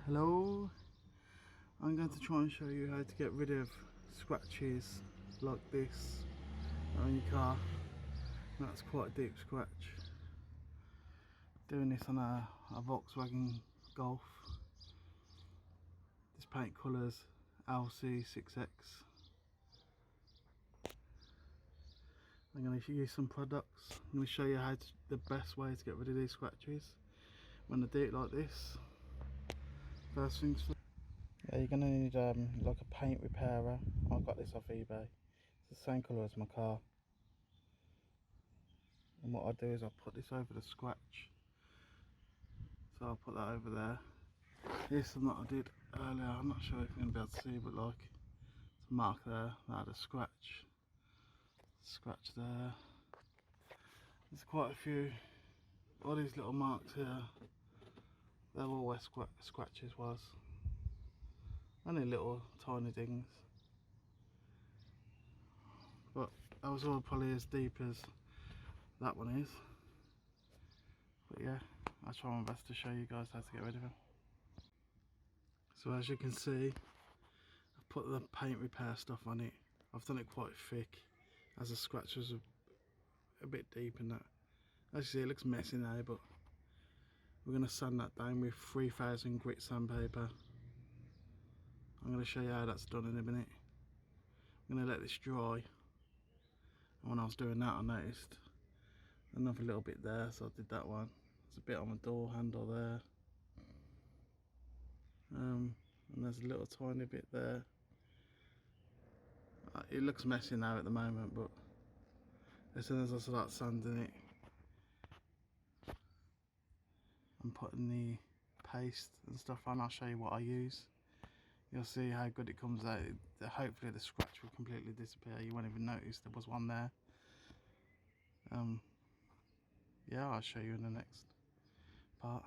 Hello, I'm going to try and show you how to get rid of scratches like this on your car. That's quite a deep scratch. Doing this on a Volkswagen Golf. This paint colours LC6X. I'm going to use some products. I'm going to show you the best way to get rid of these scratches when I do it like this. First things first. Yeah, you're going to need like a paint repairer. I got this off eBay. It's the same colour as my car. And what I do is I put this over the scratch. So I'll put that over there. Here's some that I did earlier. I'm not sure if you're going to be able to see, but like, it's a mark there. That had a scratch. Scratch there. There's quite a few. All these little marks here. They're all where scratches was. Only little tiny dings. But that was all probably as deep as that one is. But yeah, I'll try my best to show you guys how to get rid of them. So as you can see, I've put the paint repair stuff on it. I've done it quite thick as the scratch was a bit deep in that. As you see, it looks messy now, but we're going to sand that down with 3000 grit sandpaper. I'm going to show you how that's done in a minute. I'm going to let this dry. And when I was doing that, I noticed another little bit there, so I did that one. There's a bit on the door handle there. And there's a little tiny bit there. It looks messy now at the moment, but as soon as I start sanding it and putting the paste and stuff on, I'll show you what I use. You'll see how good it comes out. Hopefully the scratch will completely disappear. You won't even notice there was one there. Yeah, I'll show you in the next part.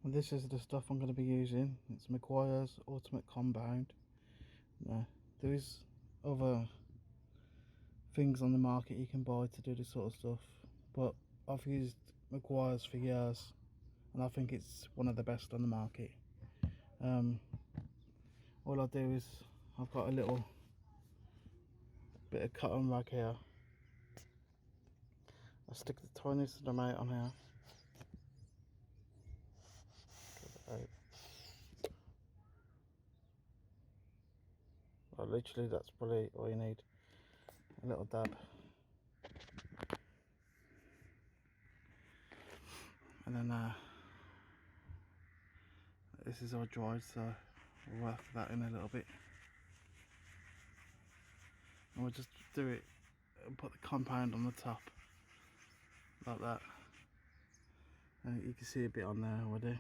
And this is the stuff I'm going to be using. It's Meguiar's Ultimate Compound. Now, there is other things on the market you can buy to do this sort of stuff, but I've used Meguiar's for years and I think it's one of the best on the market. All I do is I've got a little bit of cotton rag here. I stick the tiniest amount on here. Well, literally that's probably all you need. A little dab. And then this is all dried, so we'll work that in a little bit. And we'll just do it and put the compound on the top like that. And you can see a bit on there already.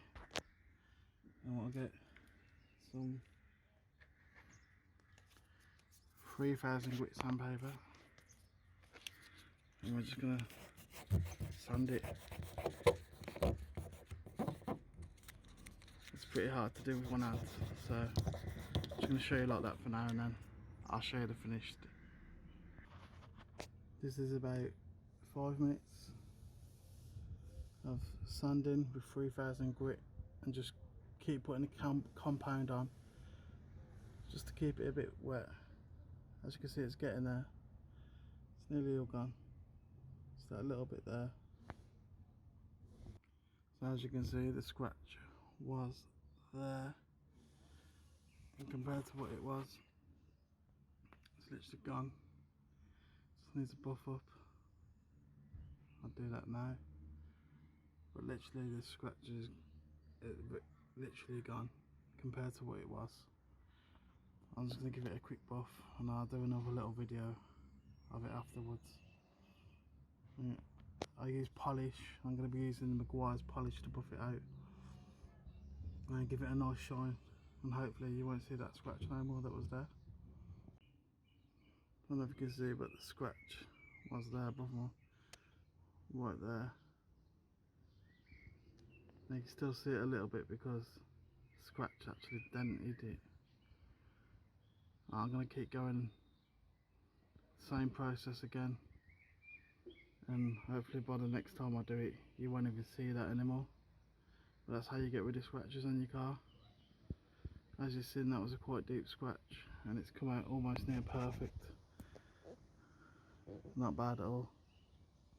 And we'll get some 3000 grit sandpaper, and we're just gonna sand it. It's pretty hard to do with one hand, so I'm just gonna show you like that for now, and then I'll show you the finished. This is about 5 minutes of sanding with 3000 grit, and just keep putting the compound on just to keep it a bit wet. As you can see, it's getting there. It's nearly all gone. Just that little bit there. So as you can see, the scratch was there, and compared to what it was, it's literally gone. Just needs to buff up. I'll do that now. But literally the scratch is literally gone compared to what it was. I'm just going to give it a quick buff, and I'll do another little video of it afterwards. Yeah. I use polish. I'm going to be using the Meguiar's polish to buff it out and give it a nice shine, and hopefully you won't see that scratch no more that was there. I don't know if you can see, but the scratch was there before, right there. And you can still see it a little bit because the scratch actually dented it. I'm going to keep going, same process again, and hopefully by the next time I do it you won't even see that anymore. But that's how you get rid of scratches on your car. As you've seen, that was a quite deep scratch and it's come out almost near perfect. Not bad at all.